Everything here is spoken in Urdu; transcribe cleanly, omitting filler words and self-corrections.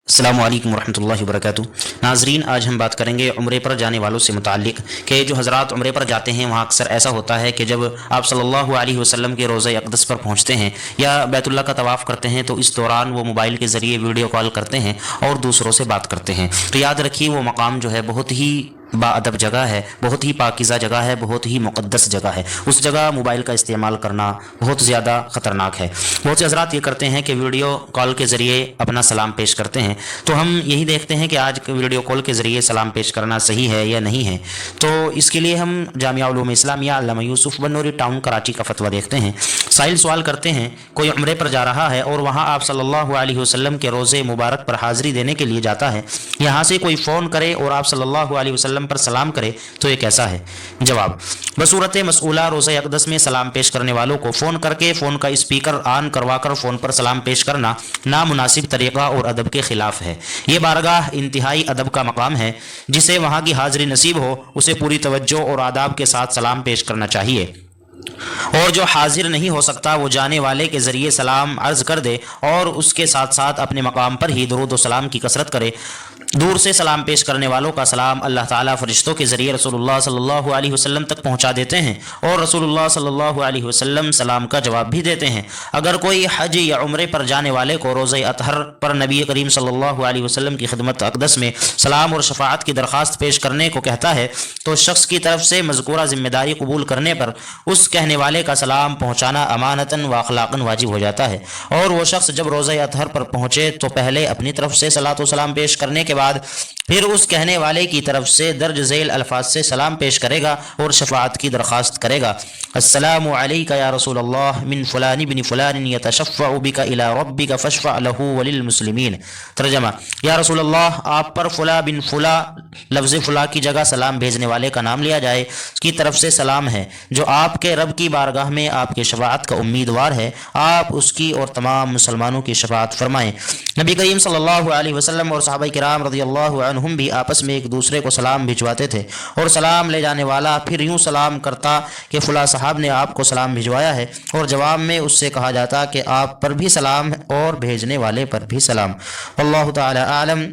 السلام علیکم ورحمۃ اللہ وبرکاتہ۔ ناظرین، آج ہم بات کریں گے عمرے پر جانے والوں سے متعلق کہ جو حضرات عمرے پر جاتے ہیں وہاں اکثر ایسا ہوتا ہے کہ جب آپ صلی اللہ علیہ وسلم کے روضہ اقدس پر پہنچتے ہیں یا بیت اللہ کا طواف کرتے ہیں تو اس دوران وہ موبائل کے ذریعے ویڈیو کال کرتے ہیں اور دوسروں سے بات کرتے ہیں۔ تو یاد رکھیے وہ مقام جو ہے بہت ہی باادب جگہ ہے، بہت ہی پاکیزہ جگہ ہے، بہت ہی مقدس جگہ ہے۔ اس جگہ موبائل کا استعمال کرنا بہت زیادہ خطرناک ہے۔ بہت سے حضرات یہ کرتے ہیں کہ ویڈیو کال کے ذریعے اپنا سلام پیش کرتے ہیں، تو ہم یہی دیکھتے ہیں کہ آج ویڈیو کال کے ذریعے سلام پیش کرنا صحیح ہے یا نہیں ہے۔ تو اس کے لیے ہم جامعہ علوم اسلامیہ علامہ یوسف بنوری ٹاؤن کراچی کا فتویٰ دیکھتے ہیں۔ سائل سوال کرتے ہیں، کوئی عمرے پر جا رہا ہے اور وہاں آپ صلی اللہ علیہ وسلم کے روضے مبارک پر حاضری دینے کے لیے جاتا ہے، یہاں سے کوئی فون کرے اور آپ صلی اللہ علیہ وسلم پر سلام کرے تو یہ کیسا ہے؟ جواب: بصورت مسئولہ روضہ اقدس میں سلام پیش کرنے والوں کو فون کر کے فون کا اسپیکر آن کروا کر فون پر سلام پیش کرنا نامناسب طریقہ اور ادب کے خلاف ہے۔ یہ بارگاہ انتہائی ادب کا مقام ہے، جسے وہاں کی حاضری نصیب ہو اسے پوری توجہ اور آداب کے ساتھ سلام پیش کرنا چاہیے، اور جو حاضر نہیں ہو سکتا وہ جانے والے کے ذریعے سلام عرض کر دے اور اس کے ساتھ ساتھ اپنے مقام پر ہی درود و سلام کی کثرت کرے۔ دور سے سلام پیش کرنے والوں کا سلام اللہ تعالیٰ فرشتوں کے ذریعے رسول اللہ صلی اللہ علیہ وسلم تک پہنچا دیتے ہیں، اور رسول اللہ صلی اللہ علیہ وسلم سلام کا جواب بھی دیتے ہیں۔ اگر کوئی حج یا عمرے پر جانے والے کو روزہ اطہر پر نبی کریم صلی اللہ علیہ وسلم کی خدمت اقدس میں سلام اور شفاعت کی درخواست پیش کرنے کو کہتا ہے تو شخص کی طرف سے مذکورہ ذمہ داری قبول کرنے پر اس کہنے والے کا سلام پہنچانا امانتاً و اخلاقاً واجب ہو جاتا ہے، اور وہ شخص جب روزہ اطہر پر پہنچے تو پہلے اپنی طرف سے صلاۃ و سلام پیش کرنے کے بعد پھر اس کہنے والے کی طرف سے درج ذیل الفاظ سے سلام پیش کرے گا اور شفاعت کی درخواست کرے گا: السلام علیک یا رسول اللہ من فلان بن فلان یتشفع بک الی ربک فاشفع لہ وللمسلمین۔ ترجمہ: یا رسول اللہ، آپ پر فلاں بن فلاں لفظ فلاں کی جگہ سلام بھیجنے والے کا نام لیا جائے کی طرف سے سلام ہے، جو آپ کے رب کی بارگاہ میں آپ کی شفاعت کا امیدوار ہے، آپ اس کی اور تمام مسلمانوں کی شفاعت فرمائیں۔ نبی کریم صلی اللہ علیہ وسلم اور صحابہ کرام رضی اللہ عنہم بھی آپس میں ایک دوسرے کو سلام بھجواتے تھے، اور سلام لے جانے والا پھر یوں سلام کرتا کہ فلاں صاحب نے آپ کو سلام بھجوایا ہے، اور جواب میں اس سے کہا جاتا کہ آپ پر بھی سلام اور بھیجنے والے پر بھی سلام۔ واللہ تعالی اعلم۔